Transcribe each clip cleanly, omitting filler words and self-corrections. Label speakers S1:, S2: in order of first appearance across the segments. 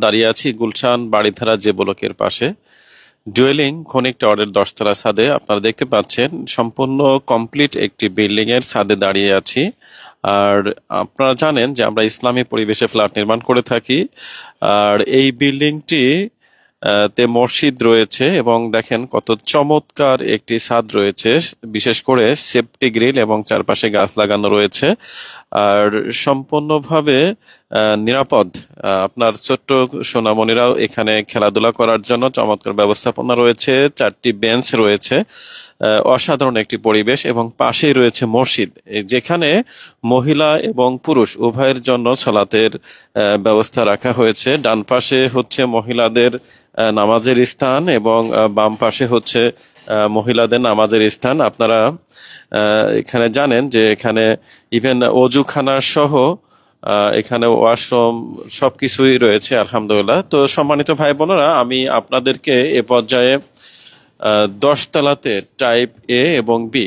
S1: দাঁড়িয়ে আছি গুলশান বাড়িধারা যে ব্লকের পাশে ডুয়েলিং খনিক টাওয়ারের 10 তলা ছাদে। আপনারা দেখতে পাচ্ছেন সম্পূর্ণ কমপ্লিট একটি বিল্ডিং এর ছাদে দাঁড়িয়ে আছি। আর আপনারা জানেন যে আমরা ইসলামী পরিবেশে ফ্ল্যাট নির্মাণ করে থাকি। আর এই বিল্ডিংটি তে মসজিদ রয়েছে এবং দেখেন কত চমৎকার একটি ছাদ রয়েছে, বিশেষ করে সেফটি গ্রিল এবং চারপাশে গাছ লাগানো রয়েছে। আর সম্পূর্ণভাবে নিরাপদ। আপনার ছোট্ট সোনামণিরাও এখানে খেলাধুলা করার জন্য চমৎকার ব্যবস্থাপনা রয়েছে, 4টি বেঞ্চ রয়েছে। অসাধারণ একটি পরিবেশ এবং পাশেই রয়েছে মসজিদ, যেখানে মহিলা এবং পুরুষ উভয়ের জন্য সালাতের ব্যবস্থা রাখা হয়েছে। ডান পাশে হচ্ছে মহিলাদের নামাজের স্থান এবং বাম পাশে হচ্ছে মহিলাদের নামাজের স্থান। আপনারা এখানে জানেন যে এখানে ইভেন অজুখানা সহ এখানে ওয়াশরুম সবকিছুই রয়েছে আলহামদুলিল্লাহ। তো সম্মানিত ভাই বোনেরা, আমি আপনাদেরকে এ পর্যায়ে 10 তলাতে টাইপ এ এবং বি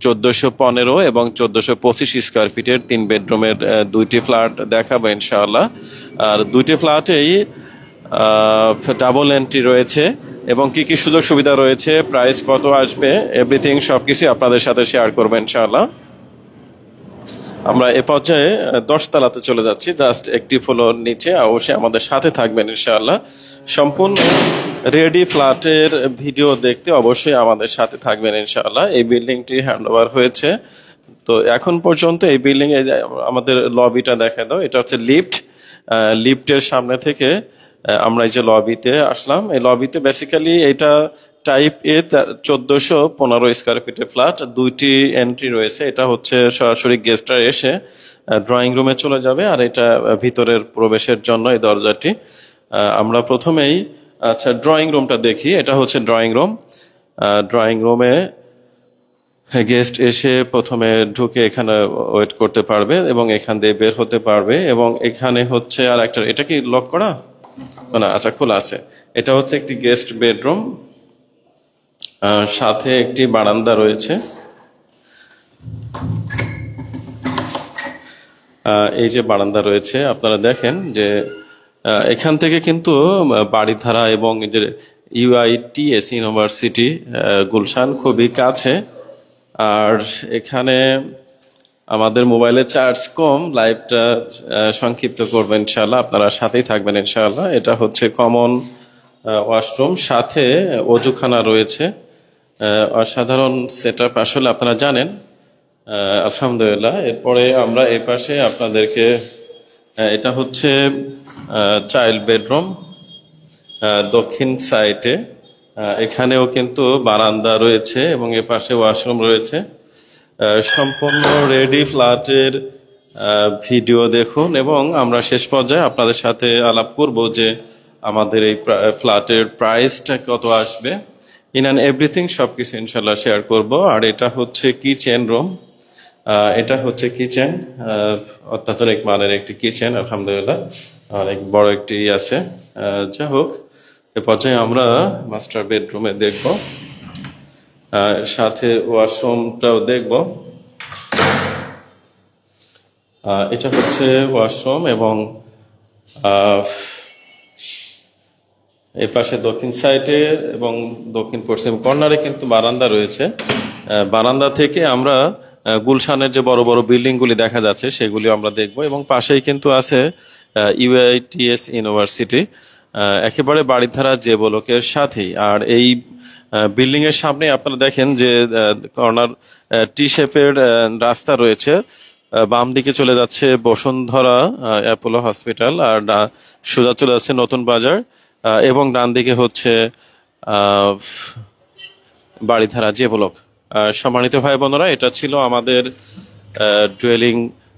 S1: 1415 এবং 1425 স্কোয়ার ফিটের 3 বেডরুমের 2টি ফ্ল্যাট দেখাবো ইনশাআল্লাহ। আর 2টি ফ্ল্যাটেই ডাবল এন্ট্রি রয়েছে এবং কি কি সুযোগ সুবিধা রয়েছে, প্রাইস কত আসবে, এভরিথিং সবকিছু আপনাদের সাথে শেয়ার করবো ইনশাআল্লাহ। আমরা এ পর্যায়ে 10 তলাতে চলে যাচ্ছি, জাস্ট একটি ফ্লোর নিচে। অবশ্যই আমাদের সাথে থাকবেন ইনশাআল্লাহ। সম্পূর্ণ রেডি ফ্ল্যাটের ভিডিও দেখতে অবশ্যই আমাদের সাথে থাকবেন ইনশাআল্লাহ। এই বিল্ডিংটি হ্যান্ডওভার হয়েছে। তো এখন পর্যন্ত এই বিল্ডিং এ আমাদের লবিটা দেখা দাও, এটা হচ্ছে লিফট। লিফটের সামনে থেকে আমরা এই যে লবিতে আসলাম, এই লবিতে বেসিক্যালি এটা টাইপ এ 1415 স্কোয়ার ফিটের ফ্ল্যাট, 2টি এন্ট্রি রয়েছে। এটা হচ্ছে সরাসরি গেস্টরা এসে ড্রয়িং রুমে চলে যাবে, আর এটা ভিতরের প্রবেশের জন্য এই দরজাটি। আমরা প্রথমেই ড্রয়িং রুমটা দেখি। এটা হচ্ছে ড্রয়িং রুম। ড্রয়িং রুমে গেস্ট এসে প্রথমে ঢুকে এখানে ওয়েট করতে পারবে এবং এখান দিয়ে বের হতে পারবে। এবং এখানে হচ্ছে আর একটা, এটা কি লক করা না? আচ্ছা, খোলা আছে। এটা হচ্ছে একটি গেস্ট বেডরুম, সাথে একটি বারান্দা রয়েছে। এই যে বারান্দা রয়েছে, আপনারা দেখেন যে এখান থেকে কিন্তু বাড়িধারা এবং যে ইউআইটিএস ইউনিভার্সিটি গুলশান খুবই কাছে। আর এখানে আমাদের মোবাইলে চার্জ কম, লাইভটা সংক্ষিপ্ত করবেন ইনশাআল্লাহ, আপনারা সাথেই থাকবেন ইনশাআল্লাহ। এটা হচ্ছে কমন ওয়াশরুম, সাথে অজুখানা রয়েছে। অসাধারণ সেটআপ আসলে, আপনারা জানেন আলহামদুলিল্লাহ। এরপরে আমরা এই পাশে আপনাদেরকে, এটা হচ্ছে চাইল্ড বেডরুম দক্ষিণ সাইডে। এখানেও কিন্তু বারান্দা রয়েছে এবং এ পাশে ওয়াশরুম রয়েছে। সম্পূর্ণ রেডি ফ্ল্যাটের ভিডিও দেখুন এবং আমরা শেষ পর্যায়ে আপনাদের সাথে আলাপ করব যে আমাদের এই ফ্ল্যাটের প্রাইসটা কত আসবে। ইন অ্যান্ড এভরিথিং সবকিছু ইনশাল্লাহ শেয়ার করব। আর এটা হচ্ছে কিচেন রুম, এটা হচ্ছে কিচেন, অত্যাধুনিক মানের একটি কিচেন আলহামদুলিল্লাহ, অনেক বড় একটি আছে। যাই হোক, এ পর্যায়ে আমরা মাস্টার বেডরুমে দেখব, সাথে ওয়াশরুমটাও দেখব। এটা হচ্ছে ওয়াশরুম এবং এই পাশে দক্ষিণ সাইডে এবং দক্ষিণ পশ্চিম কর্নারে কিন্তু বারান্দা রয়েছে। বারান্দা থেকে আমরা গুলশানের যে বড় বড় বিল্ডিং গুলি দেখা যাচ্ছে সেগুলি আমরা দেখব। এবং পাশেই কিন্তু আছে ইউআইটিএস ইউনিভার্সিটি, একেবারে বাড়িধারা যে ব্লকের সাথেই। আর এই বিল্ডিং এর সামনে আপনারা দেখেন যে কর্নার টি শেপের রাস্তা রয়েছে। বাম দিকে চলে যাচ্ছে বসুন্ধরা অ্যাপোলো হসপিটাল, আর সোজা চলে যাচ্ছে নতুন বাজার, এবং ডান দিকে হচ্ছে বাড়িধারা যে ব্লক। সম্মানিত ভাই বোনেরা, এটা ছিল আমাদের ডুয়েলিং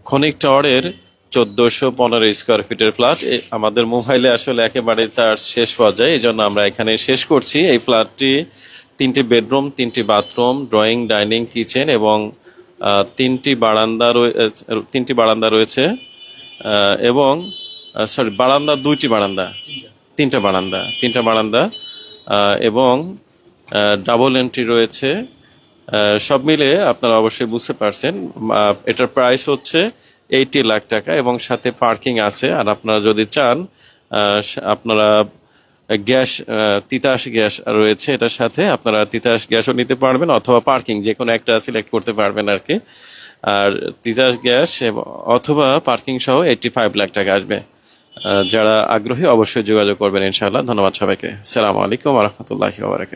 S1: খনিক টাওয়ারের 1415 স্কোয়ার ফিটের ফ্ল্যাট। আমাদের মোবাইলে আসলে একেবারে চার্জ শেষ পর্যায়ে, এই জন্য আমরা এখানে শেষ করছি। এই ফ্ল্যাটটি 3টি বেডরুম, 3টি বাথরুম, ড্রয়িং, ডাইনিং, কিচেন এবং 3টি বারান্দা রয়েছে। এবং বারান্দা 2টি বারান্দা, 3টা বারান্দা এবং ডাবল এন্ট্রি রয়েছে। সব মিলে আপনারা অবশ্যই বুঝতে পারছেন এটার প্রাইস হচ্ছে 80 লাখ টাকা এবং সাথে পার্কিং আছে। আর আপনারা যদি চান আপনারা গ্যাস, তিতাস গ্যাস রয়েছে এটার সাথে, আপনারা তিতাস গ্যাসও নিতে পারবেন অথবা পার্কিং, যে কোনো একটা সিলেক্ট করতে পারবেন আর কি। আর তিতাস গ্যাস অথবা পার্কিং সহ 85 লাখ টাকা আসবে। যারা আগ্রহী অবশ্যই যোগাযোগ করবেন ইনশাআল্লাহ। ধন্যবাদ সবাইকে। আসসালামু আলাইকুম ওয়া রাহমাতুল্লাহি ওয়া বারাকাতুহু।